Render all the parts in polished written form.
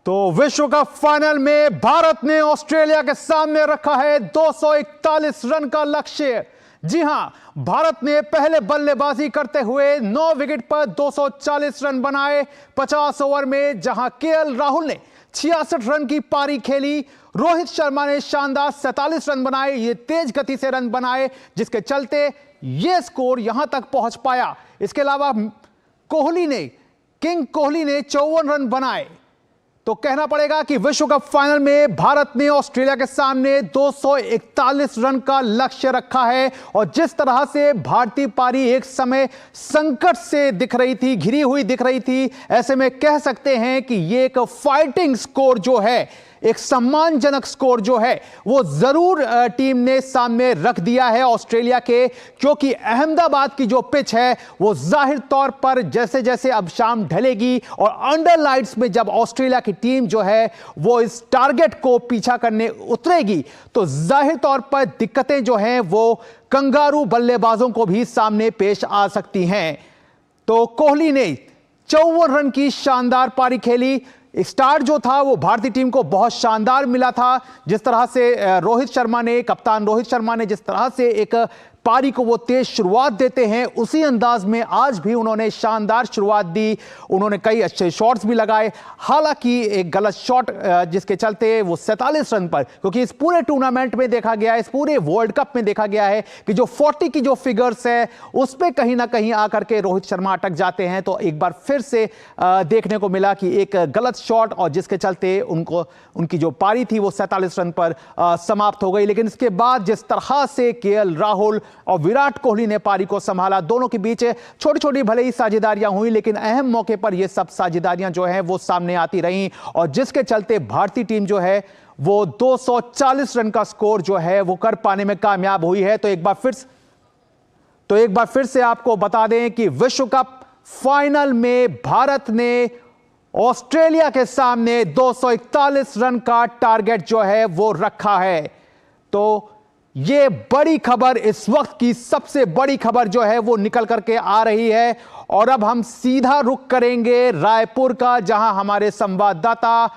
तो विश्व cup final में भारत ने ऑस्ट्रेलिया के सामने रखा है 241 रन का लक्ष्य। जी हां, भारत ने पहले बल्लेबाजी करते हुए 9 विकेट पर 240 रन बनाए 50 ओवर में, जहां केएल राहुल ने 66 रन की पारी खेली। रोहित शर्मा ने शानदार 47 रन बनाए, ये तेज गति से रन बनाए, जिसके चलते ये स्कोर यहां तक पहुंच पाया। इसके अलावा किंग कोहली ने 54 रन बनाए। तो कहना पड़ेगा कि विश्व कप फाइनल में भारत ने ऑस्ट्रेलिया के सामने 241 रन का लक्ष्य रखा है। और जिस तरह से भारतीय पारी एक समय संकट से दिख रही थी, घिरी हुई दिख रही थी, ऐसे में कह सकते हैं कि ये एक फाइटिंग स्कोर जो है, एक सम्मानजनक स्कोर जो है, वो जरूर टीम ने सामने रख दिया है ऑस्ट्रेलिया के। क्योंकि अहमदाबाद की जो पिच है वो जाहिर तौर पर जैसे जैसे अब शाम ढलेगी और अंडर लाइट्स में जब ऑस्ट्रेलिया की टीम जो है वो इस टारगेट को पीछा करने उतरेगी, तो जाहिर तौर पर दिक्कतें जो हैं वो कंगारू बल्लेबाजों को भी सामने पेश आ सकती हैं। तो कोहली ने 54 रन की शानदार पारी खेली। स्टार्ट जो था वो भारतीय टीम को बहुत शानदार मिला था। जिस तरह से कप्तान रोहित शर्मा ने जिस तरह से एक पारी को वो तेज शुरुआत देते हैं, उसी अंदाज में आज भी उन्होंने शानदार शुरुआत दी। उन्होंने कई अच्छे शॉट्स भी लगाए। हालांकि एक गलत शॉट जिसके चलते वो 47 रन पर, क्योंकि इस पूरे टूर्नामेंट में देखा गया है, इस पूरे वर्ल्ड कप में देखा गया है कि जो 40 की जो फिगर्स है उस पर कहीं ना कहीं आकर के रोहित शर्मा अटक जाते हैं। तो एक बार फिर से देखने को मिला कि एक गलत शॉट, और जिसके चलते उनकी जो पारी थी वो 47 रन पर समाप्त हो गई। लेकिन इसके बाद जिस तरह से केएल राहुल और विराट कोहली ने पारी को संभाला, दोनों के बीच छोटी छोटी भले ही साझेदारियां हुई, लेकिन अहम मौके पर यह सब साझेदारियां जो हैं वो सामने आती रहीं, और जिसके चलते भारतीय टीम जो है वो 240 रन का स्कोर जो है वो कर पाने में कामयाब हुई है। तो एक बार फिर से आपको बता दें कि विश्व कप फाइनल में भारत ने ऑस्ट्रेलिया के सामने 241 रन का टारगेट जो है वो रखा है। तो ये बड़ी खबर, इस वक्त की सबसे बड़ी खबर जो है वो निकल करके आ रही है। और अब हम सीधा रुख करेंगे रायपुर का, जहां हमारे संवाददाता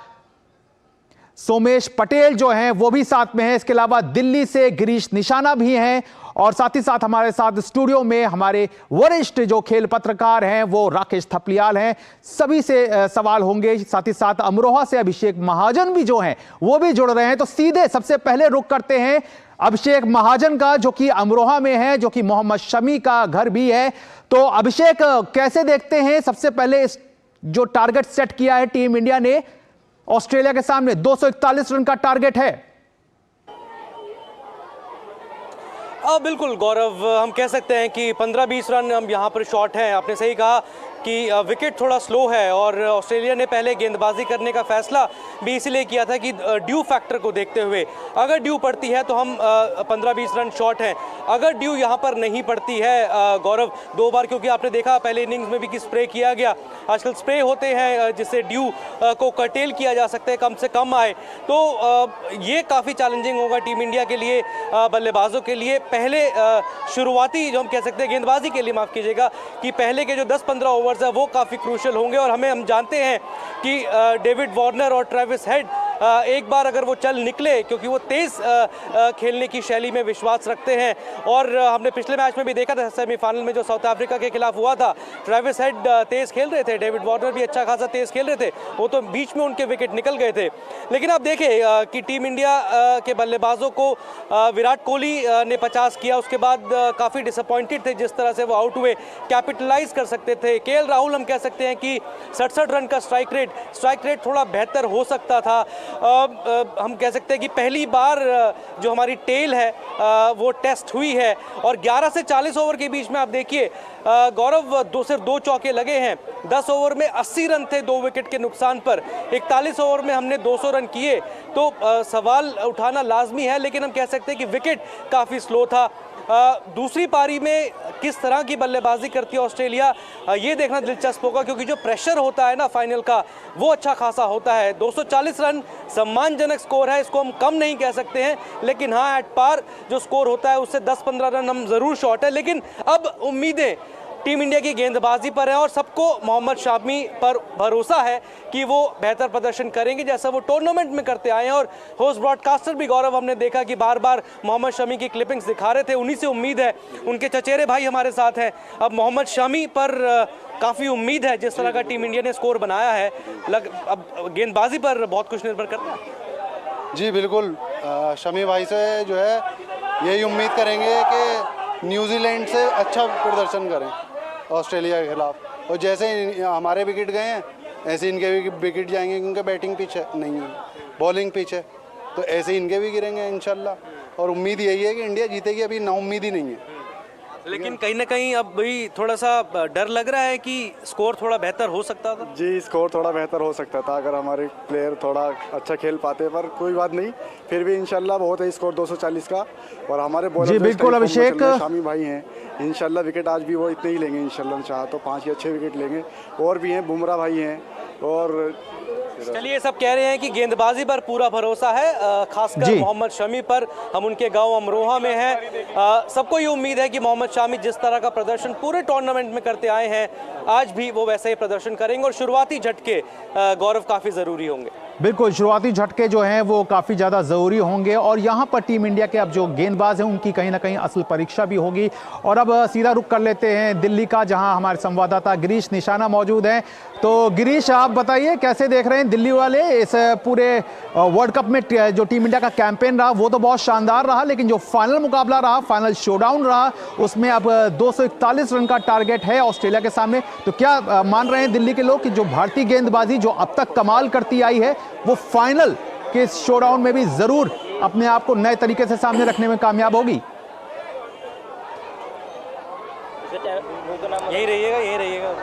सोमेश पटेल जो हैं वो भी साथ में हैं। इसके अलावा दिल्ली से गिरीश निशाना भी हैं, और साथ ही साथ हमारे साथ स्टूडियो में हमारे वरिष्ठ जो खेल पत्रकार हैं वो राकेश थपलियाल हैं। सभी से सवाल होंगे। साथ ही साथ अमरोहा से अभिषेक महाजन भी जो हैं वो भी जुड़ रहे हैं। तो सीधे सबसे पहले रुख करते हैं अभिषेक महाजन का, जो कि अमरोहा में है, जो कि मोहम्मद शमी का घर भी है। तो अभिषेक, कैसे देखते हैं सबसे पहले इस जो टारगेट सेट किया है टीम इंडिया ने ऑस्ट्रेलिया के सामने, 241 रन का टारगेट है? बिल्कुल गौरव, हम कह सकते हैं कि 15-20 रन हम यहाँ पर शॉट हैं। आपने सही कहा कि विकेट थोड़ा स्लो है, और ऑस्ट्रेलिया ने पहले गेंदबाजी करने का फैसला भी इसलिए किया था कि ड्यू फैक्टर को देखते हुए, अगर ड्यू पड़ती है तो हम 15-20 रन शॉट हैं। अगर ड्यू यहाँ पर नहीं पड़ती है गौरव, 2 बार, क्योंकि आपने देखा पहले इनिंग्स में भी कि स्प्रे किया गया, आजकल स्प्रे होते हैं जिससे ड्यू को कर्टेल किया जा सकता है, कम से कम आए, तो ये काफ़ी चैलेंजिंग होगा टीम इंडिया के लिए, बल्लेबाजों के लिए। पहले शुरुआती जो हम कह सकते हैं गेंदबाजी के लिए, माफ़ कीजिएगा, कि पहले के जो 10-15 ओवर वो काफी क्रूशियल होंगे। और हम जानते हैं कि डेविड वार्नर और ट्रेविस हेड एक बार अगर वो चल निकले, क्योंकि वो तेज खेलने की शैली में विश्वास रखते हैं, और हमने पिछले मैच में भी देखा था सेमीफाइनल में जो साउथ अफ्रीका के खिलाफ हुआ था, ट्रेविस हेड तेज खेल रहे थे, डेविड वार्नर भी अच्छा खासा तेज खेल रहे थे, वो तो बीच में उनके विकेट निकल गए थे। लेकिन आप देखें कि टीम इंडिया के बल्लेबाजों को विराट कोहली ने 50 किया, उसके बाद काफ़ी डिसअपॉइंटेड थे जिस तरह से वो आउट हुए, कैपिटलाइज कर सकते थे। केएल राहुल हम कह सकते हैं कि 67 रन का स्ट्राइक रेट थोड़ा बेहतर हो सकता था। हम कह सकते हैं कि पहली बार जो हमारी टेल है वो टेस्ट हुई है, और 11 से 40 ओवर के बीच में आप देखिए गौरव, सिर्फ 2 चौके लगे हैं। 10 ओवर में 80 रन थे 2 विकेट के नुकसान पर। 41 ओवर में हमने 200 रन किए, तो सवाल उठाना लाजमी है, लेकिन हम कह सकते हैं कि विकेट काफ़ी स्लो था। दूसरी पारी में किस तरह की बल्लेबाजी करती है ऑस्ट्रेलिया, ये देखना दिलचस्प होगा, क्योंकि जो प्रेशर होता है ना फाइनल का, वो अच्छा खासा होता है। 240 रन सम्मानजनक स्कोर है, इसको हम कम नहीं कह सकते हैं, लेकिन हाँ, एट पार जो स्कोर होता है उससे 10-15 रन हम ज़रूर शॉर्ट है। लेकिन अब उम्मीदें टीम इंडिया की गेंदबाजी पर है और सबको मोहम्मद शामी पर भरोसा है कि वो बेहतर प्रदर्शन करेंगे जैसा वो टूर्नामेंट में करते आए हैं। और होस्ट ब्रॉडकास्टर भी गौरव हमने देखा कि बार बार मोहम्मद शमी की क्लिपिंग्स दिखा रहे थे, उन्हीं से उम्मीद है। उनके चचेरे भाई हमारे साथ हैं। अब मोहम्मद शमी पर काफ़ी उम्मीद है, जिस तरह का टीम इंडिया ने स्कोर बनाया है। अब गेंदबाजी पर बहुत कुछ निर्भर करता है। जी बिल्कुल, शमी भाई से जो है यही उम्मीद करेंगे कि न्यूजीलैंड से अच्छा प्रदर्शन करें ऑस्ट्रेलिया के खिलाफ। और जैसे हमारे विकेट गए हैं ऐसे इनके भी विकेट जाएंगे, क्योंकि बैटिंग पिच है नहीं है, बॉलिंग पिच है, तो ऐसे इनके भी गिरेंगे इंशाल्लाह। और उम्मीद यही है कि इंडिया जीतेगी, अभी नाउम्मीद ही नहीं है। लेकिन कहीं ना कहीं अब भी थोड़ा सा डर लग रहा है कि स्कोर थोड़ा बेहतर हो सकता था। जी, स्कोर थोड़ा बेहतर हो सकता था अगर हमारे प्लेयर थोड़ा अच्छा खेल पाते, पर कोई बात नहीं, फिर भी इंशाल्लाह बहुत है स्कोर 240 का। और हमारे बॉलर जी बिल्कुल अभिषेक, शामी भाई हैं, इंशाल्लाह विकेट आज भी वो इतने ही लेंगे इंशाल्लाह, चाह तो 5 या 6 विकेट लेंगे। और भी हैं, बुमराह भाई हैं। और चलिए, सब कह रहे हैं कि गेंदबाजी पर पूरा भरोसा है, खासकर मोहम्मद शमी पर। हम उनके गांव अमरोहा में हैं। सबको ये उम्मीद है कि मोहम्मद शमी जिस तरह का प्रदर्शन पूरे टूर्नामेंट में करते आए हैं, आज भी वो वैसा ही प्रदर्शन करेंगे। और शुरुआती झटके गौरव काफ़ी ज़रूरी होंगे। बिल्कुल, शुरुआती झटके जो हैं वो काफ़ी ज़्यादा ज़रूरी होंगे। और यहाँ पर टीम इंडिया के अब जो गेंदबाज हैं उनकी कहीं ना कहीं असल परीक्षा भी होगी। और अब सीधा रुख कर लेते हैं दिल्ली का, जहाँ हमारे संवाददाता गिरीश निशाना मौजूद हैं। तो गिरीश, आप बताइए कैसे देख रहे हैं दिल्ली वाले इस पूरे वर्ल्ड कप में जो टीम इंडिया का कैंपेन रहा वो तो बहुत शानदार रहा, लेकिन जो फाइनल मुकाबला रहा, फाइनल शोडाउन रहा, उसमें अब 241 रन का टारगेट है ऑस्ट्रेलिया के सामने। तो क्या मान रहे हैं दिल्ली के लोग कि जो भारतीय गेंदबाजी जो अब तक कमाल करती आई है वो फाइनल के इस शोडाउन में भी जरूर अपने आप को नए तरीके से सामने रखने में कामयाब होगी? यही रहिएगा।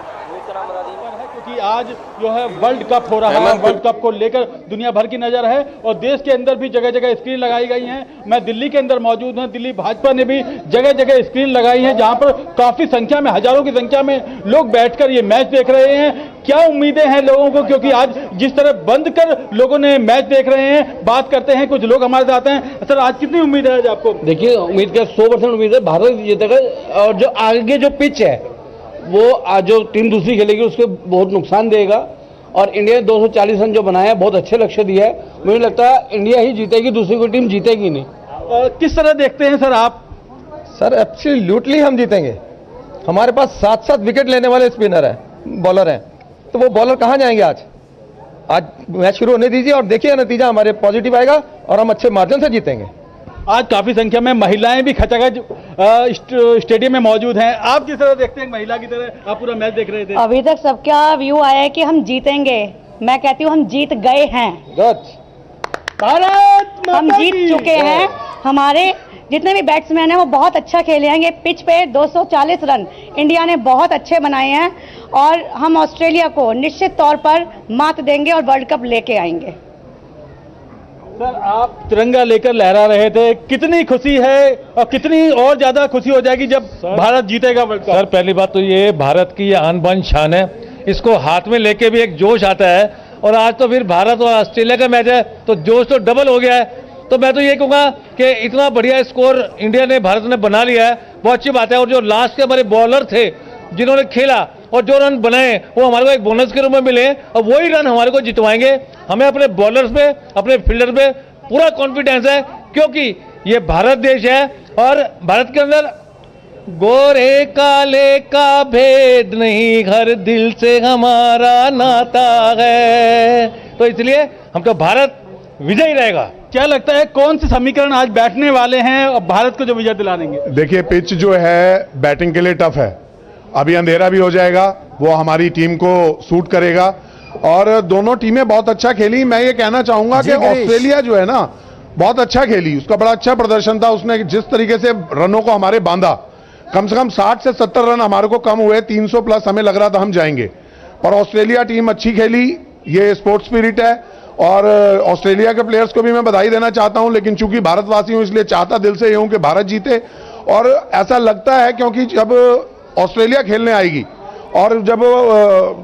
क्योंकि आज जो है वर्ल्ड कप हो रहा है, वर्ल्ड कप को लेकर दुनिया भर की नजर है और देश के अंदर भी जगह जगह स्क्रीन लगाई गई हैं। मैं दिल्ली के अंदर मौजूद हूं। दिल्ली भाजपा ने भी जगह जगह स्क्रीन लगाई है, जहां पर काफी संख्या में, हजारों की संख्या में लोग बैठकर ये मैच देख रहे हैं। क्या उम्मीदें हैं लोगों को, क्योंकि आज जिस तरह बंद कर लोगों ने मैच देख रहे हैं? बात करते हैं, कुछ लोग हमारे साथ हैं। सर, आज कितनी उम्मीद है आज आपको? देखिए, उम्मीद क्या, 100% उम्मीद है भारत जीतेगा। और जो आगे जो पिच है वो आज जो टीम दूसरी खेलेगी उसको बहुत नुकसान देगा। और इंडिया ने 240 रन जो बनाया है, बहुत अच्छे लक्ष्य दिया है। मुझे लगता है इंडिया ही जीतेगी, दूसरी कोई टीम जीतेगी नहीं। किस तरह देखते हैं सर आप? सर, एब्सोल्युटली हम जीतेंगे। हमारे पास 7-7 विकेट लेने वाले स्पिनर हैं, बॉलर हैं, तो वो बॉलर कहां जाएंगे? आज मैच शुरू होने दीजिए और देखिए नतीजा हमारे पॉजिटिव आएगा और हम अच्छे मार्जिन से जीतेंगे। आज काफी संख्या में महिलाएं भी खचाखच स्टेडियम में मौजूद हैं। आप किस तरह देखते हैं? महिला की तरह आप पूरा मैच देख रहे थे। अभी तक सबका व्यू आया है कि हम जीतेंगे। मैं कहती हूँ हम जीत गए हैं। भारत हम जीत चुके हैं। हमारे जितने भी बैट्समैन हैं वो बहुत अच्छा खेले हैं। ये पिच पे 240 रन इंडिया ने बहुत अच्छे बनाए हैं और हम ऑस्ट्रेलिया को निश्चित तौर पर मात देंगे और वर्ल्ड कप लेके आएंगे। सर, आप तिरंगा लेकर लहरा रहे थे, कितनी खुशी है और कितनी और ज्यादा खुशी हो जाएगी जब भारत जीतेगा वर्ल्ड कप? सर, पहली बात तो ये भारत की ये आन बान शान है, इसको हाथ में लेके भी एक जोश आता है। और आज तो फिर भारत और ऑस्ट्रेलिया का मैच है तो जोश तो डबल हो गया है। तो मैं तो ये कहूँगा कि इतना बढ़िया स्कोर इंडिया ने, भारत ने बना लिया है, बहुत अच्छी बात है। और जो लास्ट के हमारे बॉलर थे जिन्होंने खेला और जो रन बनाए वो हमारे को एक बोनस के रूप में मिले और वही रन हमारे को जितवाएंगे। हमें अपने बॉलर्स पे, अपने फील्डर पे पूरा कॉन्फिडेंस है, क्योंकि ये भारत देश है और भारत के अंदर गोरे काले का भेद नहीं, हर दिल से हमारा नाता है। तो इसलिए हम तो भारत विजयी रहेगा। क्या लगता है कौन से समीकरण आज बैठने वाले हैं और भारत को जो विजय दिला देंगे? देखिए, पिच जो है बैटिंग के लिए टफ है। अभी अंधेरा भी हो जाएगा, वो हमारी टीम को सूट करेगा। और दोनों टीमें बहुत अच्छा खेली। मैं ये कहना चाहूंगा कि ऑस्ट्रेलिया जो है ना बहुत अच्छा खेली, उसका बड़ा अच्छा प्रदर्शन था। उसने जिस तरीके से रनों को हमारे बांधा, कम से कम 60 से 70 रन हमारे को कम हुए, 300 प्लस हमें लग रहा था हम जाएंगे। पर ऑस्ट्रेलिया टीम अच्छी खेली, ये स्पोर्ट्स स्पिरिट है। और ऑस्ट्रेलिया के प्लेयर्स को भी मैं बधाई देना चाहता हूं, लेकिन चूंकि भारतवासी हूं इसलिए चाहता दिल से ये हूं कि भारत जीते। और ऐसा लगता है क्योंकि जब ऑस्ट्रेलिया खेलने आएगी और जब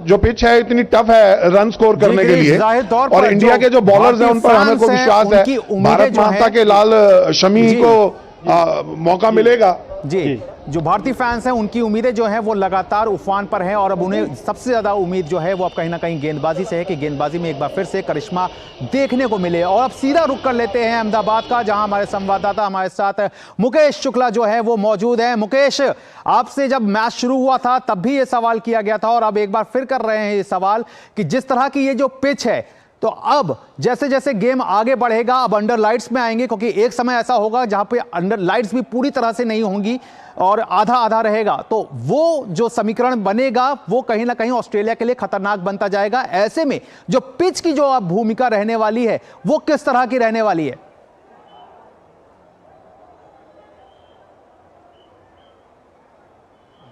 जो पिच है इतनी टफ है रन स्कोर करने के लिए, और इंडिया के जो बॉलर्स हैं उन पर हमें को विश्वास है। भारत माता के लाल शमी को मौका मिलेगा। जी, जो भारतीय फैंस हैं उनकी उम्मीदें जो हैं वो लगातार उफान पर हैं और अब उन्हें सबसे ज़्यादा उम्मीद जो है वो अब कहीं ना कहीं गेंदबाजी से है कि गेंदबाजी में एक बार फिर से करिश्मा देखने को मिले। और अब सीधा रुख कर लेते हैं अहमदाबाद का, जहां हमारे संवाददाता हमारे साथ मुकेश शुक्ला जो है वो मौजूद हैं। मुकेश, आपसे जब मैच शुरू हुआ था तब भी ये सवाल किया गया था और अब एक बार फिर कर रहे हैं ये सवाल कि जिस तरह की ये जो पिच है, तो अब जैसे जैसे गेम आगे बढ़ेगा अब अंडर लाइट्स में आएंगे, क्योंकि एक समय ऐसा होगा जहां पे अंडर लाइट्स भी पूरी तरह से नहीं होंगी और आधा आधा रहेगा, तो वो जो समीकरण बनेगा वो कहीं ना कहीं ऑस्ट्रेलिया के लिए खतरनाक बनता जाएगा। ऐसे में जो पिच की जो अब भूमिका रहने वाली है वो किस तरह की रहने वाली है?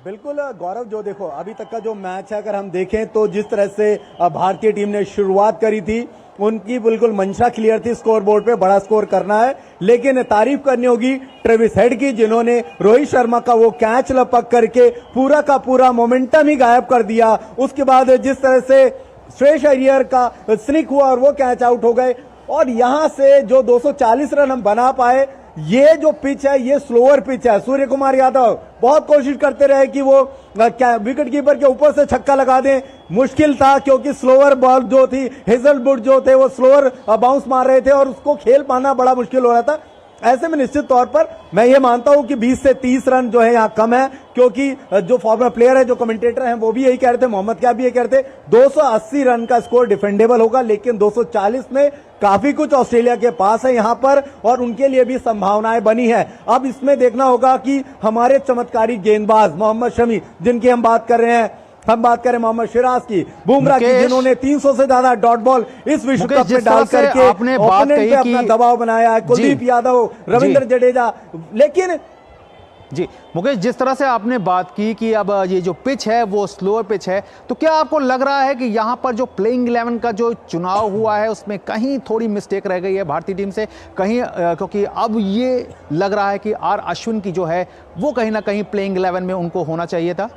बिल्कुल गौरव, जो देखो अभी तक का जो मैच है अगर हम देखें तो जिस तरह से भारतीय टीम ने शुरुआत करी थी उनकी बिल्कुल मंशा क्लियर थी, स्कोर बोर्ड पे बड़ा स्कोर करना है। लेकिन तारीफ करनी होगी ट्रेविस हेड की, जिन्होंने रोहित शर्मा का वो कैच लपक करके पूरा का पूरा मोमेंटम ही गायब कर दिया। उसके बाद जिस तरह से श्रेयस अय्यर का स्निक हुआ और वो कैच आउट हो गए और यहां से जो 240 रन हम बना पाए। ये जो पिच है ये स्लोअर पिच है। सूर्य कुमार यादव बहुत कोशिश करते रहे कि वो विकेट कीपर के ऊपर से छक्का लगा दें, मुश्किल था क्योंकि स्लोअर बॉल जो थी, हेजलवुड जो थे वो स्लोअर बाउंस मार रहे थे और उसको खेल पाना बड़ा मुश्किल हो रहा था। ऐसे में निश्चित तौर पर मैं ये मानता हूं कि 20 से 30 रन जो है यहाँ कम है, क्योंकि जो फॉर्मर प्लेयर है, जो कमेंटेटर हैं वो भी यही कह रहे थे, मोहम्मद क्या भी यही कह रहे थे 280 रन का स्कोर डिफेंडेबल होगा, लेकिन 240 में काफी कुछ ऑस्ट्रेलिया के पास है यहाँ पर और उनके लिए भी संभावनाएं बनी है। अब इसमें देखना होगा कि हमारे चमत्कारी गेंदबाज मोहम्मद शमी, जिनकी हम बात कर रहे हैं, हम बात करें मोहम्मद सिराज की, बुमराह की, जिन्होंने 300 से ज्यादा डॉट बॉल इस विश्व कप में डाल करके ओपोनेंट पे अपना दबाव बनाया है, कुलदीप यादव, रविंद्र जडेजा। लेकिन जी मुकेश, जिस तरह से आपने बात की कि अब ये जो पिच है वो स्लोअर पिच है, तो क्या आपको लग रहा है कि यहाँ पर जो प्लेइंग 11 का जो चुनाव हुआ है उसमें कहीं थोड़ी मिस्टेक रह गई है भारतीय टीम से कहीं, क्योंकि अब ये लग रहा है कि आर अश्विन की जो है वो कहीं ना कहीं प्लेइंग 11 में उनको होना चाहिए था?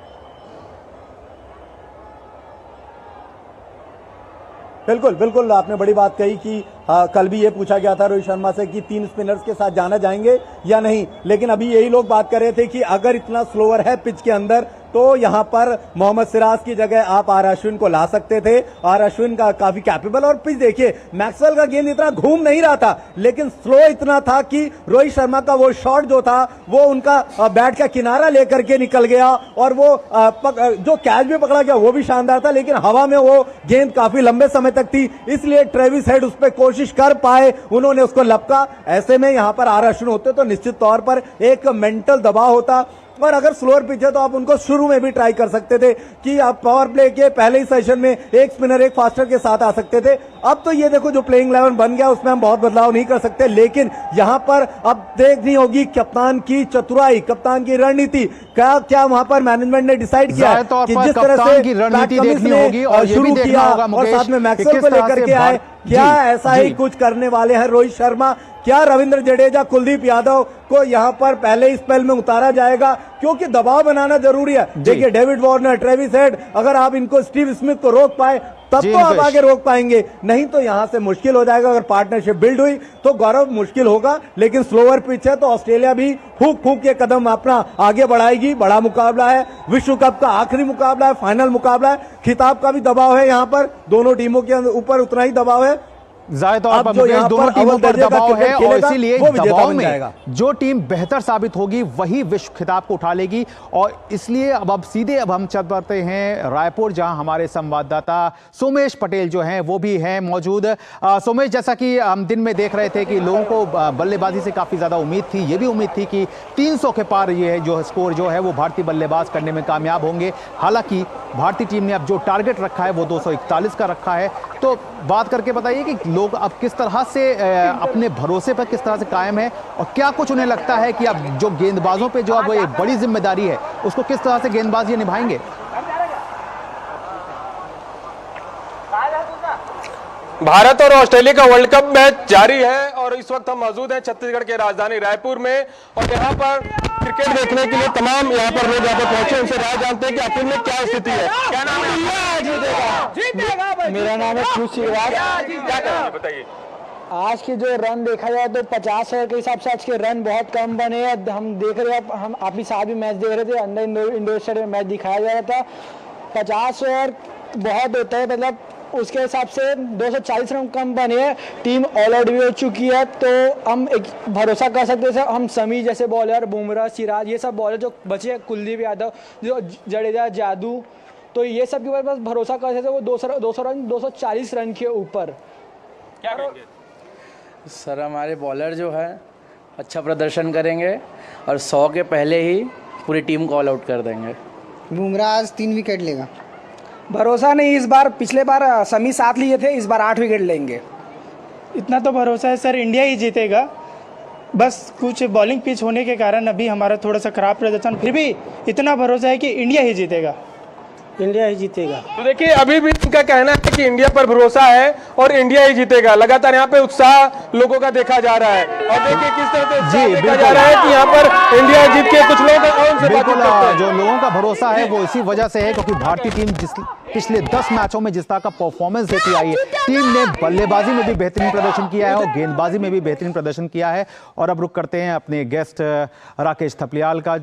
बिल्कुल बिल्कुल, आपने बड़ी बात कही कि कल भी ये पूछा गया था रोहित शर्मा से कि 3 स्पिनर्स के साथ जाना जाएंगे या नहीं, लेकिन अभी यही लोग बात कर रहे थे कि अगर इतना स्लोअर है पिच के अंदर तो यहां पर मोहम्मद सिराज की जगह आप आर अश्विन को ला सकते थे। आर अश्विन का काफी कैपेबल, और पिच देखिए मैक्सवेल का गेंद इतना घूम नहीं रहा था लेकिन स्लो इतना था कि रोहित शर्मा का वो शॉट जो था वो उनका बैट का किनारा लेकर के निकल गया और वो जो कैच भी पकड़ा गया वो भी शानदार था, लेकिन हवा में वो गेंद काफी लंबे समय तक थी, इसलिए ट्रेविस हेड उस पर कोशिश कर पाए, उन्होंने उसको लपका। ऐसे में यहां पर आर अश्विन होते तो निश्चित तौर पर एक मेंटल दबाव होता, और अगर स्लोअर पिच है तो आप उनको शुरू में भी ट्राई कर सकते थे कि आप पावर प्ले के पहले ही सेशन में एक स्पिनर एक फास्टर के साथ आ सकते थे। अब तो ये देखो जो प्लेइंग 11 बन गया उसमें हम बहुत बदलाव नहीं कर सकते, लेकिन यहां पर अब देखनी होगी कप्तान की चतुराई, कप्तान की रणनीति, क्या वहां पर मैनेजमेंट ने डिसाइड किया कि जिस तरह से रणनीति देखनी होगी और शुरू किया और साथ में मैक्सवेल को लेकर के आए, क्या ऐसा ही कुछ करने वाले हैं रोहित शर्मा? क्या रविंद्र जडेजा, कुलदीप यादव को यहां पर पहले स्पेल में उतारा जाएगा? क्योंकि दबाव बनाना जरूरी है। देखिए डेविड वार्नर, ट्रेविस हेड, अगर आप इनको स्टीव स्मिथ को रोक पाए तब तो आप आगे रोक पाएंगे, नहीं तो यहां से मुश्किल हो जाएगा। अगर पार्टनरशिप बिल्ड हुई तो गौरव मुश्किल होगा, लेकिन स्लोअर पिच है तो ऑस्ट्रेलिया भी फूंक फूंक के कदम अपना आगे बढ़ाएगी। बड़ा मुकाबला है, विश्व कप का आखिरी मुकाबला है, फाइनल मुकाबला है, खिताब का भी दबाव है, यहां पर दोनों टीमों के ऊपर उतना ही दबाव है। जाहिर तौर पर मुकेश दोनों टीमों पर दबाव है और इसीलिए दबाव में जो टीम बेहतर साबित होगी वही विश्व खिताब को उठा लेगी। और इसलिए अब सीधे हम चल पड़ते हैं रायपुर, जहां हमारे संवाददाता सोमेश पटेल जो हैं वो भी हैं मौजूद। सोमेश, जैसा कि हम दिन में देख रहे थे कि लोगों को बल्लेबाजी से काफी ज्यादा उम्मीद थी, ये भी उम्मीद थी कि 300 के पार ये जो स्कोर जो है वो भारतीय बल्लेबाज करने में कामयाब होंगे। हालांकि भारतीय टीम ने अब जो टारगेट रखा है वो 241 का रखा है। तो बात करके बताइए कि लोग अब किस तरह से अपने भरोसे पर किस तरह से कायम है और क्या कुछ उन्हें लगता है कि अब जो गेंदबाजों पे जो अब एक बड़ी जिम्मेदारी है उसको किस तरह से गेंदबाज ये निभाएंगे? भारत और ऑस्ट्रेलिया का वर्ल्ड कप मैच जारी है और इस वक्त हम मौजूद हैं छत्तीसगढ़ के राजधानी रायपुर में और यहाँ पर क्रिकेट देखने के लिए तमाम यहाँ पर लोग यहाँ पर पहुंचे, उनसे राय जानते हैं कि आखिर में क्या स्थिति है। क्या नाम है? मेरा नाम है खुश, क्या करेंगे बताइए। आज के जो रन देखा जाए तो 50 ओवर के हिसाब से आज के रन बहुत कम बने हैं। हम देख रहे हैं, हम आप ही साथ भी मैच देख रहे थे, अंदर इंडोर स्टेडियम में मैच दिखाया जा रहा था। 50 ओवर बहुत होता है, मतलब उसके हिसाब से 240 रन कम बने हैं। टीम ऑल आउट भी हो चुकी है, तो हम एक भरोसा कर सकते हैं हम शमी जैसे बॉलर, बुमराह, सिराज, ये सब बॉलर जो बचे हैं, कुलदीप यादव, जो जडेजा, जादू, तो ये सब के ऊपर बस भरोसा कर सकते हैं। वो 200 रन 240 रन के ऊपर। क्या कहेंगे सर? हमारे बॉलर जो है अच्छा प्रदर्शन करेंगे और 100 के पहले ही पूरी टीम को ऑल आउट कर देंगे। बुमराह आज 3 विकेट लेगा। भरोसा नहीं इस बार, पिछले बार शमी 7 लिए थे, इस बार 8 विकेट लेंगे। इतना तो भरोसा है सर, इंडिया ही जीतेगा। बस कुछ बॉलिंग पिच होने के कारण अभी हमारा थोड़ा सा खराब प्रदर्शन, फिर भी इतना भरोसा है कि इंडिया ही जीतेगा, इंडिया ही जीतेगा। तो देखिए अभी भी इनका कहना है कि इंडिया पर भरोसा है और इंडिया ही जीतेगा। लगातार यहाँ पे उत्साह लोगों का देखा जा रहा है और देखिए किस तरह से उत्साह देखा जा रहा है कि यहाँ पर इंडिया जीत के कुछ लोग बिल्कुल जो लोगों का भरोसा है वो इसी वजह से है क्योंकि भारतीय टीम पिछले 10 मैचों में जिस तरह का परफॉर्मेंस देती आई है, टीम ने बल्लेबाजी में भी बेहतरीन प्रदर्शन किया है और गेंदबाजी में भी बेहतरीन प्रदर्शन किया है। और अब रुक करते हैं अपने गेस्ट राकेश थपलियाल का,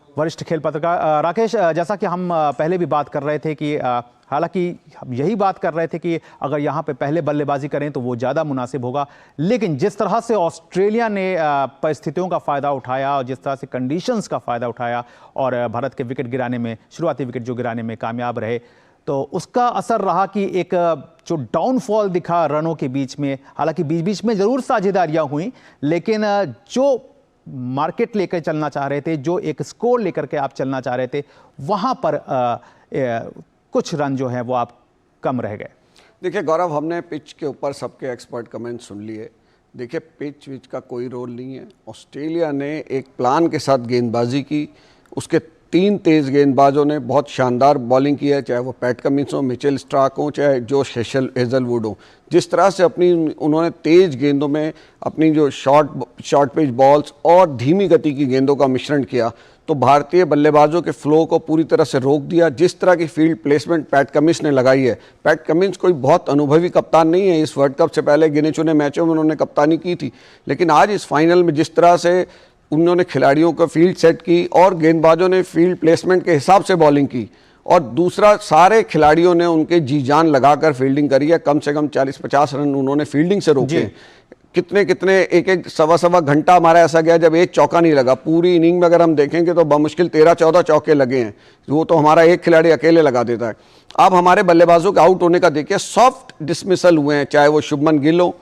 वरिष्ठ खेल पत्रकार। राकेश, जैसा कि हम पहले भी बात कर रहे थे कि हालांकि हम यही बात कर रहे थे कि अगर यहाँ पे पहले बल्लेबाजी करें तो वो ज़्यादा मुनासिब होगा, लेकिन जिस तरह से ऑस्ट्रेलिया ने परिस्थितियों का फ़ायदा उठाया और जिस तरह से कंडीशंस का फ़ायदा उठाया और भारत के विकेट गिराने में, शुरुआती विकेट जो गिराने में कामयाब रहे, तो उसका असर रहा कि एक जो डाउनफॉल दिखा रनों के बीच में, हालांकि बीच बीच में ज़रूर साझेदारियाँ हुई, लेकिन जो मार्केट लेकर चलना चाह रहे थे, जो एक स्कोर लेकर के आप चलना चाह रहे थे, वहाँ पर कुछ रन जो है वो आप कम रह गए। देखिए गौरव, हमने पिच के ऊपर सबके एक्सपर्ट कमेंट सुन लिए। देखिए पिच विच का कोई रोल नहीं है। ऑस्ट्रेलिया ने एक प्लान के साथ गेंदबाजी की, उसके 3 तेज़ गेंदबाजों ने बहुत शानदार बॉलिंग की है, चाहे वो पैट कमिंस हो, मिचेल स्टार्क हो, चाहे जोश हेजलवुड हो। जिस तरह से अपनी उन्होंने तेज़ गेंदों में अपनी जो शॉर्ट पिच बॉल्स और धीमी गति की गेंदों का मिश्रण किया, तो भारतीय बल्लेबाजों के फ्लो को पूरी तरह से रोक दिया। जिस तरह की फील्ड प्लेसमेंट पैट कमिंस ने लगाई है, पैट कमिंस कोई बहुत अनुभवी कप्तान नहीं है, इस वर्ल्ड कप से पहले गिने चुने मैचों में उन्होंने कप्तानी की थी, लेकिन आज इस फाइनल में जिस तरह से उन्होंने खिलाड़ियों को फील्ड सेट की और गेंदबाजों ने फील्ड प्लेसमेंट के हिसाब से बॉलिंग की, और दूसरा सारे खिलाड़ियों ने उनके जी जान लगाकर फील्डिंग करी है। कम से कम 40-50 रन उन्होंने फील्डिंग से रोके। कितने एक सवा घंटा हमारा ऐसा गया जब एक चौका नहीं लगा। पूरी इनिंग में अगर हम देखेंगे तो बमुश्किल 13-14 चौके लगे हैं, वो तो हमारा एक खिलाड़ी अकेले लगा देता है। अब हमारे बल्लेबाजों के आउट होने का देखिए, सॉफ्ट डिसमिसल हुए हैं, चाहे वो शुभमन गिल हो,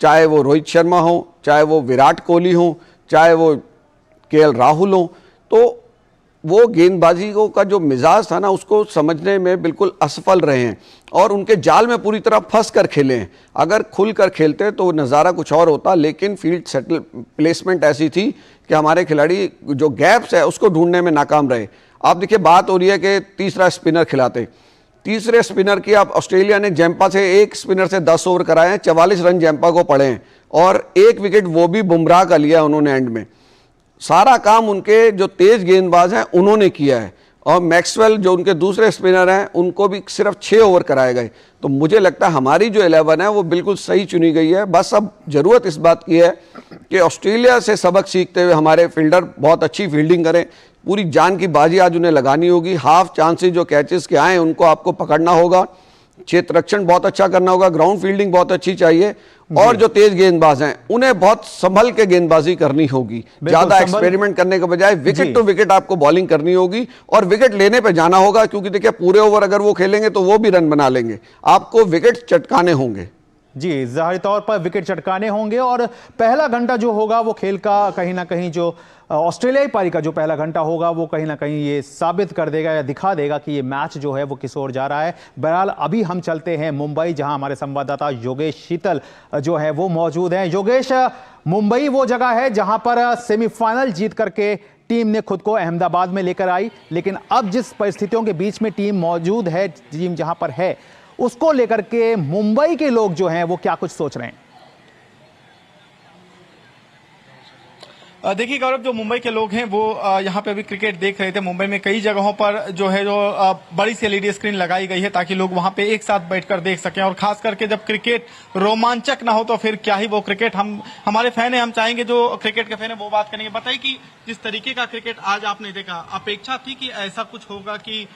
चाहे वो रोहित शर्मा हो, चाहे वो विराट कोहली हो, चाहे वो केएल राहुल हो। तो वो गेंदबाजी का जो मिजाज था ना, उसको समझने में बिल्कुल असफल रहे हैं और उनके जाल में पूरी तरह फंस कर खेले हैं। अगर खुल कर खेलते तो नज़ारा कुछ और होता, लेकिन फील्ड सेटल प्लेसमेंट ऐसी थी कि हमारे खिलाड़ी जो गैप्स है उसको ढूंढने में नाकाम रहे। आप देखिए बात हो रही है कि तीसरा स्पिनर खिलाते, तीसरे स्पिनर की अब ऑस्ट्रेलिया ने जैम्पा से एक स्पिनर से 10 ओवर कराए हैं, 44 रन जैम्पा को पड़े हैं और 1 विकेट वो भी बुमराह का लिया उन्होंने एंड में। सारा काम उनके जो तेज गेंदबाज हैं उन्होंने किया है और मैक्सवेल जो उनके दूसरे स्पिनर हैं उनको भी सिर्फ 6 ओवर कराए गए। तो मुझे लगता है हमारी जो 11 है वो बिल्कुल सही चुनी गई है। बस अब जरूरत इस बात की है कि ऑस्ट्रेलिया से सबक सीखते हुए हमारे फील्डर बहुत अच्छी फील्डिंग करें। पूरी जान की बाजी आज उन्हें लगानी होगी। हाफ चांसेस जो कैचेस के आए उनको आपको पकड़ना होगा, क्षेत्र रक्षण बहुत अच्छा करना होगा, ग्राउंड फील्डिंग बहुत अच्छी चाहिए और जो तेज गेंदबाज हैं उन्हें बहुत संभल के गेंदबाजी करनी होगी। ज्यादा एक्सपेरिमेंट करने के बजाय विकेट टू विकेट आपको बॉलिंग करनी होगी और विकेट लेने पे जाना होगा, क्योंकि देखिए पूरे ओवर अगर वो खेलेंगे तो वो भी रन बना लेंगे, आपको विकेट चटकाने होंगे। जी, जाहिर तौर पर विकेट चटकाने होंगे और पहला घंटा जो होगा वो खेल का कहीं ना कहीं जो ऑस्ट्रेलियाई पारी का जो पहला घंटा होगा वो कहीं ना कहीं ये साबित कर देगा या दिखा देगा कि ये मैच जो है वो किस ओर जा रहा है। बहरहाल अभी हम चलते हैं मुंबई, जहां हमारे संवाददाता योगेश शीतल जो है वो मौजूद हैं। योगेश, मुंबई वो जगह है जहां पर सेमीफाइनल जीत करके टीम ने खुद को अहमदाबाद में लेकर आई, लेकिन अब जिस परिस्थितियों के बीच में टीम मौजूद है, टीम जहां पर है, उसको लेकर के मुंबई के लोग जो हैं वो क्या कुछ सोच रहे हैं? देखिए गौरव, जो मुंबई के लोग हैं वो यहाँ पे अभी क्रिकेट देख रहे थे। मुंबई में कई जगहों पर जो है बड़ी सी एलईडी स्क्रीन लगाई गई है ताकि लोग वहां पे एक साथ बैठकर देख सकें, और खास करके जब क्रिकेट रोमांचक ना हो तो फिर क्या ही वो क्रिकेट। हमारे फैन है, हम चाहेंगे जो क्रिकेट के फैन है वो बात करेंगे। बताइए कि जिस तरीके का क्रिकेट आज आपने देखा, अपेक्षा थी कि ऐसा कुछ होगा कि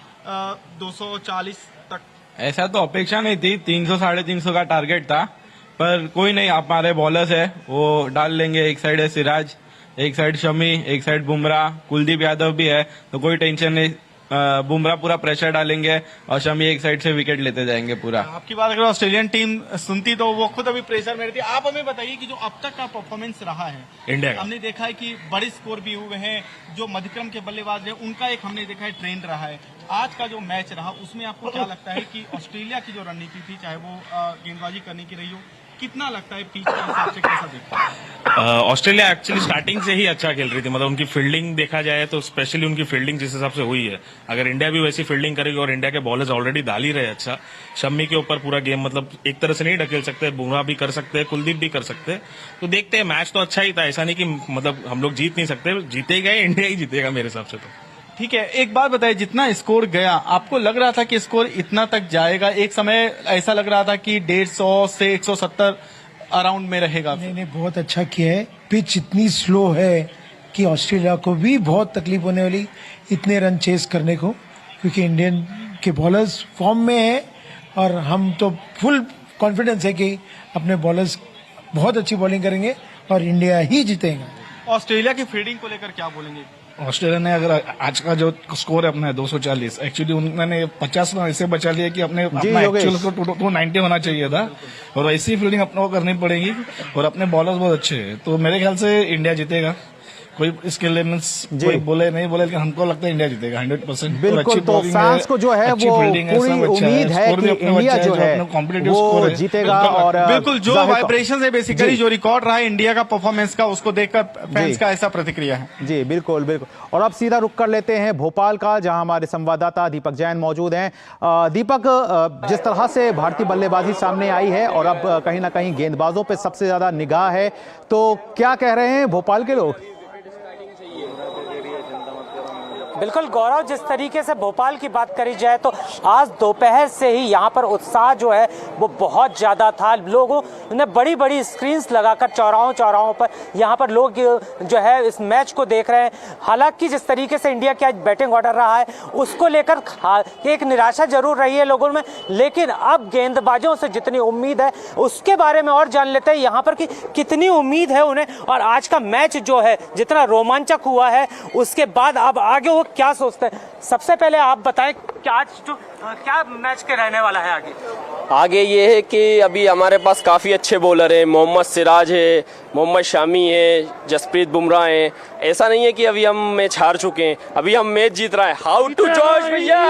240 तक? ऐसा तो अपेक्षा नहीं थी, 300 350 का टारगेट था, पर कोई नहीं, हमारे बॉलर्स है वो डाल लेंगे। एक साइड है सिराज, एक साइड शमी, एक साइड बुमराह, कुलदीप यादव भी है, तो कोई टेंशन नहीं। बुमराह पूरा प्रेशर डालेंगे और शमी एक साइड से विकेट लेते जाएंगे पूरा। आपकी बात अगर ऑस्ट्रेलियन टीम सुनती तो वो खुद अभी प्रेशर में रहती। आप हमें बताइए कि जो अब तक का परफॉर्मेंस रहा है इंडिया का, हमने देखा है कि बड़े स्कोर भी हुए हैं, जो मध्यक्रम के बल्लेबाज हैं उनका एक हमने देखा है ट्रेंड रहा है। आज का जो मैच रहा उसमें आपको क्या लगता है कि ऑस्ट्रेलिया की जो रणनीति थी, चाहे वो गेंदबाजी करने की रही हो, कितना लगता है पिच के हिसाब से कैसा दिखता है? ऑस्ट्रेलिया एक्चुअली स्टार्टिंग से ही अच्छा खेल रही थी, मतलब उनकी फील्डिंग देखा जाए तो स्पेशली उनकी फील्डिंग जिस हिसाब से हुई है, अगर इंडिया भी वैसी फील्डिंग करेगी, और इंडिया के बॉलर्स ऑलरेडी डाल ही रहे अच्छा, शम्मी के ऊपर पूरा गेम मतलब एक तरह से नहीं ढकेल सकते, बुमराह भी कर सकते हैं, कुलदीप भी कर सकते हैं, तो देखते हैं। मैच तो अच्छा ही था, ऐसा नहीं कि मतलब हम लोग जीत नहीं सकते, जीते गए, इंडिया ही जीतेगा मेरे हिसाब से। तो ठीक है, एक बात बताइए, जितना स्कोर गया आपको लग रहा था कि स्कोर इतना तक जाएगा? एक समय ऐसा लग रहा था कि 150 से 170 अराउंड में रहेगा। नहीं, बहुत अच्छा किया है। पिच इतनी स्लो है कि ऑस्ट्रेलिया को भी बहुत तकलीफ होने वाली इतने रन चेस करने को, क्योंकि इंडियन के बॉलर्स फॉर्म में है और हम तो फुल कॉन्फिडेंस है कि अपने बॉलर्स बहुत अच्छी बॉलिंग करेंगे और इंडिया ही जीतेगा। ऑस्ट्रेलिया की फील्डिंग को लेकर क्या बोलेंगे? ऑस्ट्रेलिया ने अगर आज का जो स्कोर है अपना 240, एक्चुअली उन्होंने 50 रन ऐसे बचा लिया कि अपना एक्चुअल स्कोर 290 होना चाहिए था, और ऐसी फील्डिंग अपने को करनी पड़ेगी, और अपने बॉलर्स बहुत अच्छे हैं, तो मेरे ख्याल से इंडिया जीतेगा। कोई इसके लिए कोई बोले नहीं बोले, लेकिन हमको लगता है इंडिया जीतेगा 100%। बिल्कुल, तो फैंस को जो है वो पूरी उम्मीद है कि इंडिया जो है वो जीतेगा। और बिल्कुल जो वाइब्रेशन है बेसिकली, जो रिकॉर्ड रहा है इंडिया का परफॉर्मेंस का, उसको देखकर फैंस का ऐसा प्रतिक्रिया है। जी बिल्कुल बिल्कुल। और अब सीधा रुक कर लेते हैं भोपाल का, जहां हमारे संवाददाता दीपक जैन मौजूद हैं। दीपक, जिस तरह से भारतीय बल्लेबाजी सामने आई है और अब कहीं ना कहीं गेंदबाजों पे सबसे ज्यादा निगाह है, तो क्या कह रहे हैं भोपाल के लोग? बिल्कुल गौरव, जिस तरीके से भोपाल की बात करी जाए तो आज दोपहर से ही यहाँ पर उत्साह जो है वो बहुत ज़्यादा था। लोगों ने बड़ी बड़ी स्क्रीन्स लगाकर चौराहों पर यहाँ पर लोग जो है इस मैच को देख रहे हैं। हालांकि जिस तरीके से इंडिया की आज बैटिंग ऑर्डर रहा है उसको लेकर एक निराशा जरूर रही है लोगों में, लेकिन अब गेंदबाजों से जितनी उम्मीद है उसके बारे में और जान लेते हैं यहाँ पर कि कितनी उम्मीद है उन्हें, और आज का मैच जो है जितना रोमांचक हुआ है उसके बाद अब आगे वो क्या सोचते हैं। सबसे पहले आप बताएं कि आज क्या मैच के रहने वाला है आगे ये है कि अभी हमारे पास काफ़ी अच्छे बॉलर हैं। मोहम्मद सिराज है, मोहम्मद शामी है, जसप्रीत बुमराह है। ऐसा नहीं है कि अभी हम मैच हार चुके हैं, अभी हम मैच जीत रहे हैं। हाउ टू जोश भैया,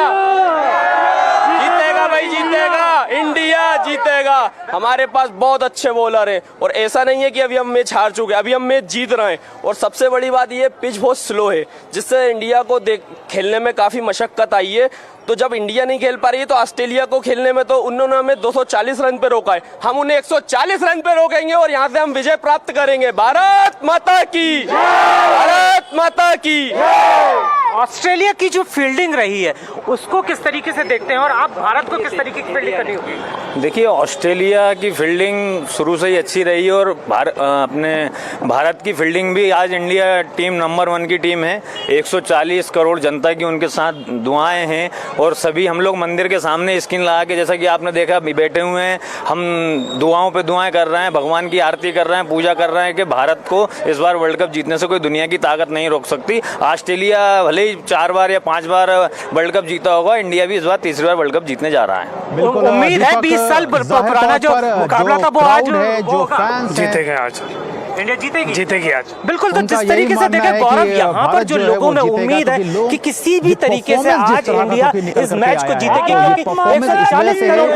जीतेगा भाई, जीतेगा, इंडिया जीतेगा। हमारे पास बहुत अच्छे बॉलर हैं और ऐसा नहीं है कि अभी हम मैच हार चुके हैं, अभी हम मैच जीत रहे हैं। और सबसे बड़ी बात ये, पिच बहुत स्लो है जिससे इंडिया को खेलने में काफ़ी मशक्कत आई है। तो जब इंडिया नहीं खेल पा रही है तो ऑस्ट्रेलिया को खेलने में तो उन्होंने हमें 240 रन पे रोका है, हम उन्हें 140 रन पे रोकेंगे और यहाँ से हम विजय प्राप्त करेंगे। भारत माता की, भारत माता की। ऑस्ट्रेलिया की जो फील्डिंग रही है उसको किस तरीके से देखते हैं और आप भारत को किस तरीके की फील्डिंग करनी होगी? देखिए, ऑस्ट्रेलिया की फील्डिंग शुरू से ही अच्छी रही है और अपने भारत की फील्डिंग भी। आज इंडिया टीम नंबर 1 की टीम है। 140 करोड़ जनता की उनके साथ दुआएं हैं और सभी हम लोग मंदिर के सामने स्क्रीन लगा के, जैसा कि आपने देखा, बैठे हुए हैं, हम दुआओं पे दुआएं कर रहे हैं, भगवान की आरती कर रहे हैं, पूजा कर रहे हैं कि भारत को इस बार वर्ल्ड कप जीतने से कोई दुनिया की ताकत नहीं रोक सकती। ऑस्ट्रेलिया भले ही 4 बार या 5 बार वर्ल्ड कप जीता होगा, इंडिया भी इस बार तीसरी बार वर्ल्ड कप जीतने जा रहा है। उम्मीद है 20 साल पुराना जो मुकाबला था वो आज जीतेगा। आज इंडिया जीतेगी आज। बिल्कुल, तो जिस तरीके से देखें गौरव, यहाँ पर जो लोगों में उम्मीद है कि किसी भी तरीके से आज इंडिया इस मैच को जीतेगी, क्योंकि 140 करोड़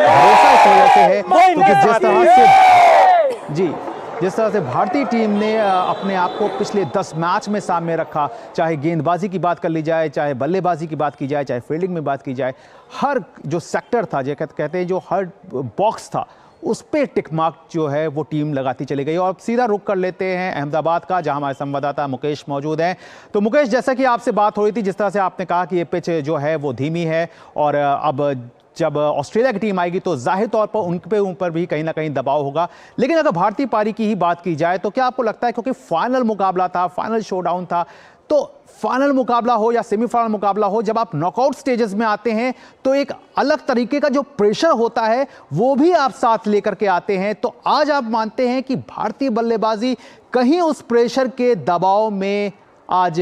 जी जिस तरह से भारतीय टीम ने अपने आप को पिछले 10 मैच में सामने रखा, चाहे गेंदबाजी की बात कर ली जाए, चाहे बल्लेबाजी की बात की जाए, चाहे फील्डिंग में बात की जाए, हर जो सेक्टर था, जो कहते हैं जो हर बॉक्स था उस पे टिक मार्क जो है वो टीम लगाती चली गई। और सीधा रुख कर लेते हैं अहमदाबाद का, जहां हमारे संवाददाता मुकेश मौजूद हैं। तो मुकेश, जैसा कि आपसे बात हो रही थी, जिस तरह से आपने कहा कि ये पिच जो है वो धीमी है और अब जब ऑस्ट्रेलिया की टीम आएगी तो जाहिर तौर पर उनके ऊपर भी कहीं ना कहीं दबाव होगा। लेकिन अगर भारतीय पारी की ही बात की जाए तो क्या आपको लगता है, क्योंकि फाइनल मुकाबला था, फाइनल शोडाउन था, तो फाइनल मुकाबला हो या सेमीफाइनल मुकाबला हो, जब आप नॉकआउट स्टेजेस में आते हैं तो एक अलग तरीके का जो प्रेशर होता है वो भी आप साथ लेकर के आते हैं। तो आज आप मानते हैं कि भारतीय बल्लेबाजी कहीं उस प्रेशर के दबाव में आज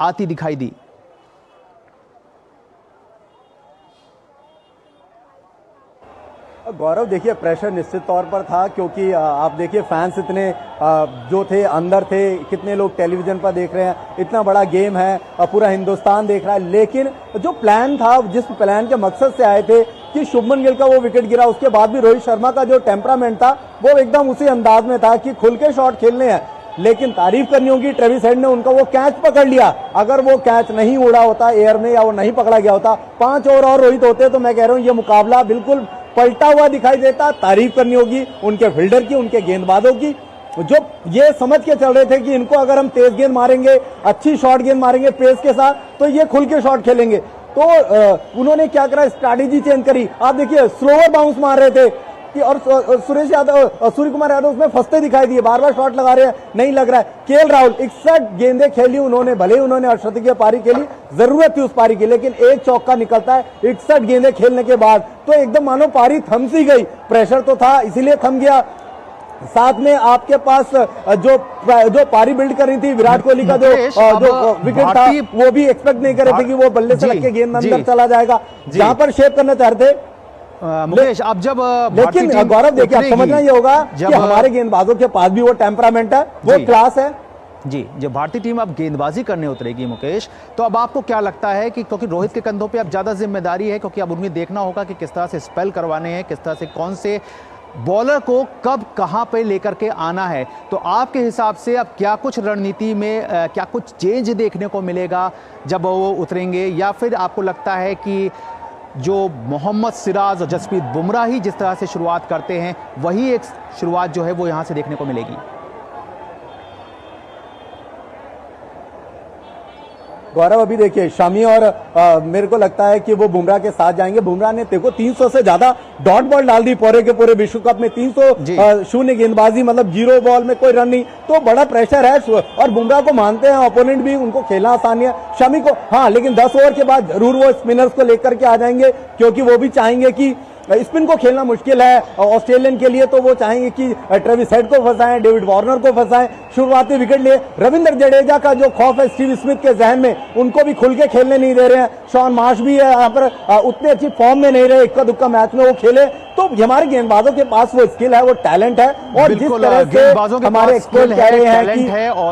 आती दिखाई दी? गौरव, देखिए प्रेशर निश्चित तौर पर था, क्योंकि आप देखिए फैंस इतने जो थे अंदर थे, कितने लोग टेलीविजन पर देख रहे हैं, इतना बड़ा गेम है, पूरा हिंदुस्तान देख रहा है। लेकिन जो प्लान था, जिस प्लान के मकसद से आए थे कि शुभमन गिल का वो विकेट गिरा, उसके बाद भी रोहित शर्मा का जो टेम्परामेंट था वो एकदम उसी अंदाज में था कि खुल के शॉट खेलने हैं। लेकिन तारीफ करनी होगी, ट्रेविस हेड ने उनका वो कैच पकड़ लिया। अगर वो कैच नहीं उड़ा होता एयर में या वो नहीं पकड़ा गया होता, 5 ओवर और रोहित होते, तो मैं कह रहा हूं ये मुकाबला बिल्कुल पलटा हुआ दिखाई देता। तारीफ करनी होगी उनके फील्डर की, उनके गेंदबाजों की, जो ये समझ के चल रहे थे कि इनको अगर हम तेज गेंद मारेंगे, अच्छी शॉर्ट गेंद मारेंगे पेस के साथ, तो ये खुल के शॉट खेलेंगे। तो उन्होंने क्या करा, स्ट्रैटेजी चेंज करी। आप देखिए स्लोअर बाउंस मार रहे थे कि, और सुरेश यादव, सूर्य कुमार यादव उसमें फंसते दिखाई दिए, बार बार शॉट लगा रहे हैं, नहीं लग रहा है। केएल राहुल 61 गेंदें खेली उन्होंने, भले ही उन्होंने अर्धशतकीय पारी खेली, जरूरत थी उस पारी की, लेकिन एक चौका निकलता है 61 गेंदें खेलने के बाद, तो एकदम मानो पारी थम सी गई। प्रेशर तो था, इसीलिए थम गया। साथ में आपके पास जो पारी बिल्ड कर रही थी विराट कोहली का जो विकेट था, वो भी एक्सपेक्ट नहीं कर रहे थे कि वो बल्ले से लग के गेंद अंदर चला जाएगा, जहां पर शेप करना चाह रहे थे। मुकेश, अब जब लेकिन गौरव देखिए, आप समझना ये होगा कि हमारे गेंदबाजों के पास भी वो टेम्परामेंट है, वो क्लास है। जी, जब भारतीय टीम अब गेंदबाजी करने उतरेगी मुकेश, तो अब आपको क्या लगता है कि, क्योंकि रोहित के कंधों पे अब ज्यादा जिम्मेदारी है, क्योंकि अब उन्हें देखना होगा कि किस तरह से स्पेल करवाने हैं, किस तरह से कौन से बॉलर को कब कहां पे लेकर के आना है, तो आपके हिसाब से अब क्या कुछ रणनीति में क्या कुछ चेंज देखने को मिलेगा जब वो उतरेंगे, या फिर आपको लगता है कि जो मोहम्मद सिराज और जसप्रीत बुमराह ही जिस तरह से शुरुआत करते हैं वही एक शुरुआत जो है वो यहां से देखने को मिलेगी? गौरव, अभी देखिए शमी और मेरे को लगता है कि वो बुमराह के साथ जाएंगे। बुमराह ने देखो 300 से ज्यादा डॉट बॉल डाल दी पूरे के पूरे विश्व कप में, 300 शून्य गेंदबाजी, मतलब 0 बॉल में कोई रन नहीं, तो बड़ा प्रेशर है। और बुमराह को मानते हैं ओपोनेंट भी, उनको खेलना आसानी है। शमी को हाँ, लेकिन 10 ओवर के बाद जरूर वो स्पिनर्स को लेकर के आ जाएंगे, क्योंकि वो भी चाहेंगे कि स्पिन को खेलना मुश्किल है ऑस्ट्रेलियन के लिए, तो वो चाहेंगे कि ट्रेविस हेड को फंसाएं, डेविड वार्नर को फंसाएं, शुरुआती विकेट लिए। रविंद्र जडेजा का जो खौफ है स्टीव स्मिथ के जहन में, उनको भी खुल के खेलने नहीं दे रहे हैं। शॉन मार्श भी है यहाँ पर उतने अच्छी फॉर्म में नहीं रहे, इक्का दुक्का मैच में वो खेले। तो हमारे गेंदबाजों के पास वो स्किल है, वो टैलेंट है, और जिस तरह से हमारे एक्सपर्ट कह रहे हैं कि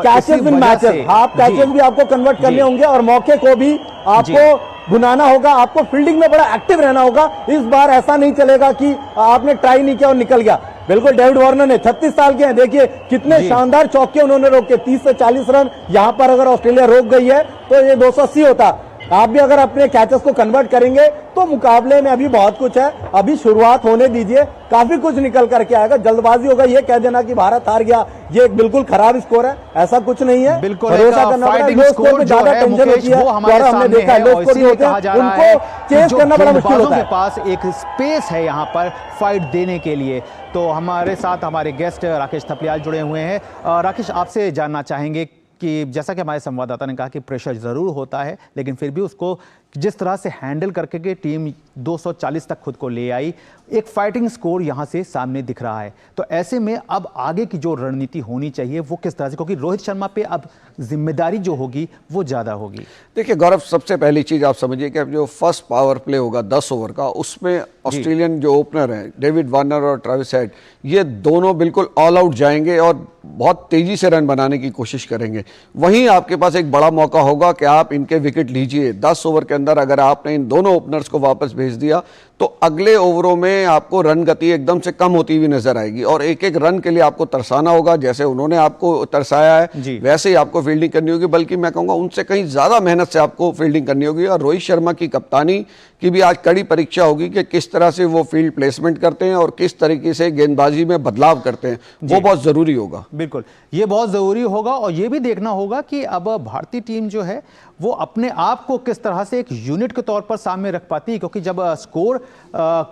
कैचेस इन मैचेस, हाफ कैचेस भी आपको कन्वर्ट करने होंगे और मौके को भी आपको भुनाना होगा, आपको फील्डिंग में बड़ा एक्टिव रहना होगा। इस बार ऐसा नहीं चलेगा कि आपने ट्राई नहीं किया और निकल गया। बिल्कुल, डेविड वार्नर ने 36 साल के हैं, देखिए कितने शानदार चौके उन्होंने रोके, 30 से 40 रन। यहां पर अगर ऑस्ट्रेलिया रोक गई है तो ये 280 होता। आप भी अगर अपने कैचेस को कन्वर्ट करेंगे तो मुकाबले में अभी बहुत कुछ है, अभी शुरुआत होने दीजिए, काफी कुछ निकल करके आएगा। जल्दबाजी होगा ये कह देना कि भारत हार गया, ये एक बिल्कुल खराब स्कोर है, ऐसा कुछ नहीं है। बिल्कुल भरोसा करना पड़ेगा। लो स्कोर में ज्यादा टेंशन होती है, हमने देखा है लो स्कोर होते हैं, उनको चेस करना बड़ा मुश्किल होता है। के पास एक स्पेस है यहाँ पर फाइट देने के लिए। तो हमारे साथ हमारे गेस्ट राकेश थपलियाल जुड़े हुए हैं। राकेश, आपसे जानना चाहेंगे कि जैसा कि हमारे संवाददाता ने कहा कि प्रेशर ज़रूर होता है, लेकिन फिर भी उसको जिस तरह से हैंडल करके के टीम 240 तक खुद को ले आई, एक फाइटिंग स्कोर यहां से सामने दिख रहा है। तो ऐसे में अब आगे की जो रणनीति होनी चाहिए वो किस तरह से, क्योंकि रोहित शर्मा पे अब जिम्मेदारी जो होगी वो ज़्यादा होगी। देखिए गौरव, सबसे पहली चीज़ आप समझिए कि जो फर्स्ट पावर प्ले होगा 10 ओवर का, उसमें ऑस्ट्रेलियन जो ओपनर हैं डेविड वार्नर और ट्रेविस हेड, ये दोनों बिल्कुल ऑल आउट जाएंगे और बहुत तेज़ी से रन बनाने की कोशिश करेंगे। वहीं आपके पास एक बड़ा मौका होगा कि आप इनके विकेट लीजिए। 10 ओवर के अंदर अंदर अगर आपने इन दोनों ओपनर्स को वापस भेज दिया तो अगले ओवरों में आपको रन गति एकदम से कम होती हुई नजर आएगी और एक एक रन के लिए आपको तरसाना होगा। जैसे उन्होंने आपको तरसाया है वैसे ही आपको फील्डिंग करनी होगी, बल्कि मैं कहूँगा उनसे कहीं ज़्यादा मेहनत से आपको फील्डिंग करनी होगी। और रोहित शर्मा की कप्तानी की भी आज कड़ी परीक्षा होगी कि किस तरह से वो फील्ड प्लेसमेंट करते हैं और किस तरीके से गेंदबाजी में बदलाव करते हैं, वो बहुत ज़रूरी होगा। बिल्कुल, ये बहुत ज़रूरी होगा और ये भी देखना होगा कि अब भारतीय टीम जो है वो अपने आप को किस तरह से एक यूनिट के तौर पर सामने रख पाती है, क्योंकि जब स्कोर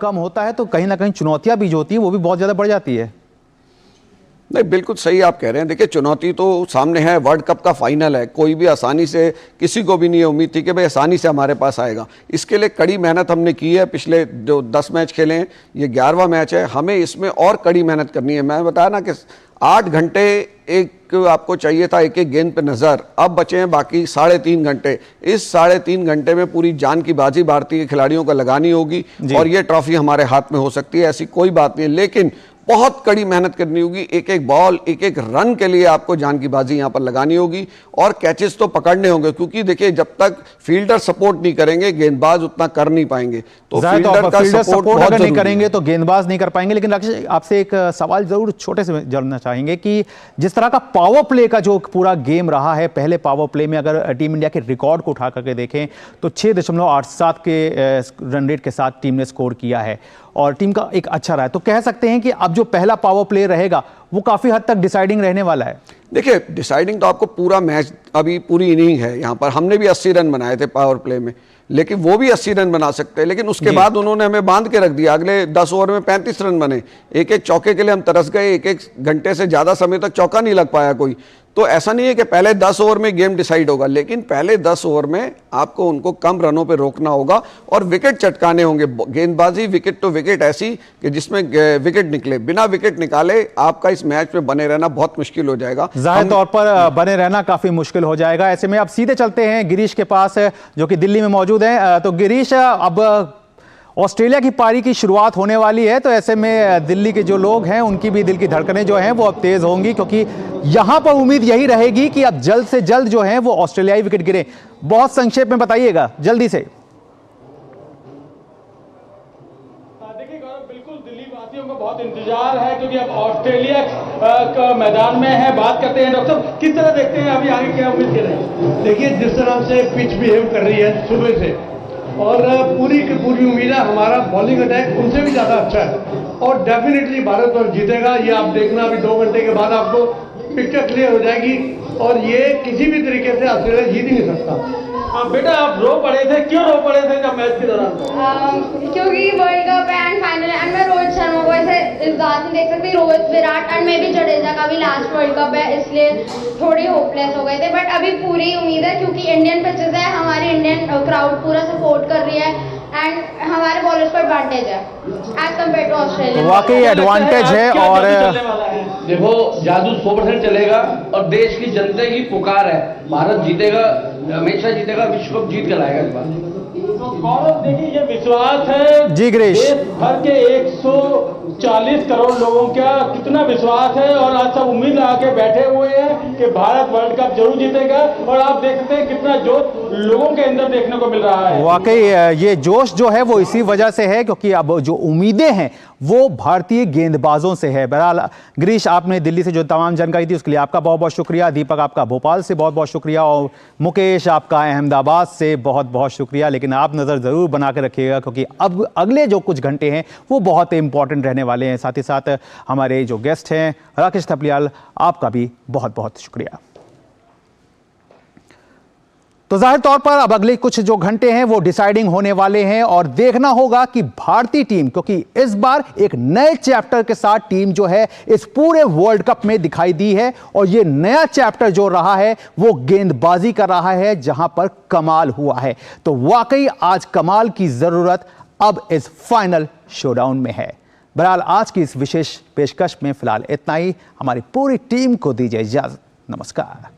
कम होता है तो कहीं ना कहीं चुनौतियां भी जो होती हैं वो भी बहुत ज़्यादा बढ़ जाती है। नहीं, बिल्कुल सही आप कह रहे हैं। देखिए, चुनौती तो सामने है, वर्ल्ड कप का फाइनल है, कोई भी आसानी से, किसी को भी नहीं उम्मीद थी कि भाई आसानी से हमारे पास आएगा। इसके लिए कड़ी मेहनत हमने की है। पिछले जो 10 मैच खेले हैं, ये 11वां मैच है, हमें इसमें और कड़ी मेहनत करनी है। मैं बताया ना कि 8 घंटे एक आपको चाहिए था एक एक गेंद पे नज़र, अब बचे हैं बाकी 3.5 घंटे। इस 3.5 घंटे में पूरी जान की बाजी भारतीय खिलाड़ियों को लगानी होगी और ये ट्रॉफी हमारे हाथ में हो सकती है, ऐसी कोई बात नहीं है। लेकिन बहुत कड़ी मेहनत करनी होगी, एक एक बॉल, एक एक रन के लिए आपको जान की बाजी यहाँ पर लगानी होगी और कैचेस तो पकड़ने होंगे, क्योंकि देखिए जब तक फील्डर सपोर्ट नहीं करेंगे गेंदबाज उतना कर नहीं पाएंगे। तो फील्डर का सपोर्ट अगर नहीं करेंगे तो गेंदबाज नहीं कर पाएंगे। लेकिन राकेश, आपसे एक सवाल जरूर छोटे से जानना चाहेंगे कि जिस तरह का पावर प्ले का जो पूरा गेम रहा है, पहले पावर प्ले में अगर टीम इंडिया के रिकॉर्ड को उठा करके देखें तो 6.87 के रन रेट के साथ टीम ने स्कोर किया है और टीम का एक अच्छा रहा है। तो कह सकते हैं कि अब जो पहला पावर प्ले रहेगा वो काफी हद तक डिसाइडिंग रहने वाला है। देखिए, डिसाइडिंग तो आपको पूरा मैच, अभी पूरी इनिंग है यहाँ पर, हमने भी 80 रन बनाए थे पावर प्ले में, लेकिन वो भी 80 रन बना सकते हैं। लेकिन उसके बाद उन्होंने हमें बांध के रख दिया। अगले 10 ओवर में 35 रन बने, एक एक चौके के लिए हम तरस गए, एक एक घंटे से ज़्यादा समय तक चौका नहीं लग पाया कोई। तो ऐसा नहीं है कि पहले 10 ओवर में गेम डिसाइड होगा, लेकिन पहले 10 ओवर में आपको उनको कम रनों पे रोकना होगा और विकेट चटकाने होंगे। गेंदबाजी विकेट टू विकेट ऐसी कि जिसमें विकेट निकले, बिना विकेट निकाले आपका इस मैच में बने रहना बहुत मुश्किल हो जाएगा। जाहिर तौर पर बने रहना काफी मुश्किल हो जाएगा। ऐसे में अब सीधे चलते हैं गिरीश के पास, जो कि दिल्ली में मौजूद हैं। तो गिरीश, अब ऑस्ट्रेलिया की पारी की शुरुआत होने वाली है, तो ऐसे में दिल्ली के जो लोग हैं उनकी भी दिल की धड़कनें जो हैं वो अब तेज होंगी, क्योंकि यहां पर उम्मीद यही रहेगी कि अब जल्द से जल्द जो है वो ऑस्ट्रेलियाई विकेट गिरे। बहुत संक्षेप में बताइएगा जल्दी से। देखिए गौरव, बिल्कुल दिल्ली वासियों को बहुत इंतजार है, क्योंकि अब ऑस्ट्रेलिया का मैदान में है। बात करते हैं डॉक्टर साहब, किस तरह देखते हैं अभी आगे क्या उम्मीद कर रहे हैं? देखिए, जिस तरह से पिच बिहेव कर रही है सुबह से, और पूरी की पूरी उम्मीद है हमारा बॉलिंग अटैक उनसे भी ज़्यादा अच्छा है और डेफिनेटली भारत और जीतेगा। ये आप देखना, अभी 2 घंटे के बाद आपको पिक्चर क्लियर हो जाएगी और ये किसी भी तरीके से ऑस्ट्रेलिया जीत ही नहीं सकता। बेटा, आप रो पड़े थे, क्यों रो पड़े थे जब मैच के दौरान? क्योंकि वर्ल्ड कप है एंड फाइनल है, एंड मैं रोहित शर्मा को ऐसे इस बात नहीं देख सकती। रोहित, विराट एंड मैं भी जडेजा का भी लास्ट वर्ल्ड कप है, इसलिए थोड़ी होपलेस हो गए थे। बट अभी पूरी उम्मीद है, क्योंकि इंडियन पिचेस है, हमारी इंडियन क्राउड पूरा सपोर्ट कर रही है एंड हमारे बॉलर्स पर एडवांटेज है एज कम्पेयर टू ऑस्ट्रेलिया। वाकई एडवांटेज है। और देखो, जादू 100% चलेगा और देश की जनता की पुकार है, भारत जीतेगा, हमेशा जीतेगा, विश्व कप जीत कर लाएगा इस बार। गौरव, देखिए ये विश्वास है जी गिरीश, देश भर के 140 करोड़ लोगों का कितना विश्वास है और आज सब उम्मीद लगा के बैठे हुए हैं कि भारत वर्ल्ड कप जरूर जीतेगा। और आप देखते हैं कितना जोश लोगों के अंदर देखने को मिल रहा है। वाकई ये जोश जो है वो इसी वजह से है, क्योंकि अब जो उम्मीदें हैं वो भारतीय गेंदबाजों से है। बहरहाल गिरीश, आपने दिल्ली से जो तमाम जानकारी दी उसके लिए आपका बहुत बहुत शुक्रिया। दीपक, आपका भोपाल से बहुत बहुत शुक्रिया और मुकेश, आपका अहमदाबाद से बहुत बहुत शुक्रिया। लेकिन आप नज़र ज़रूर बना के रखिएगा, क्योंकि अब अगले जो कुछ घंटे हैं वो बहुत इंपॉर्टेंट रहने वाले हैं। साथ ही साथ हमारे जो गेस्ट हैं राकेश थपलियाल, आपका भी बहुत बहुत शुक्रिया। तो जाहिर तौर पर अब अगले कुछ जो घंटे हैं वो डिसाइडिंग होने वाले हैं और देखना होगा कि भारतीय टीम, क्योंकि इस बार एक नए चैप्टर के साथ टीम जो है इस पूरे वर्ल्ड कप में दिखाई दी है और ये नया चैप्टर जो रहा है वो गेंदबाजी का रहा है, जहां पर कमाल हुआ है। तो वाकई आज कमाल की जरूरत अब इस फाइनल शोडाउन में है। बहरहाल आज की इस विशेष पेशकश में फिलहाल इतना ही। हमारी पूरी टीम को दीजिए इजाजत। नमस्कार।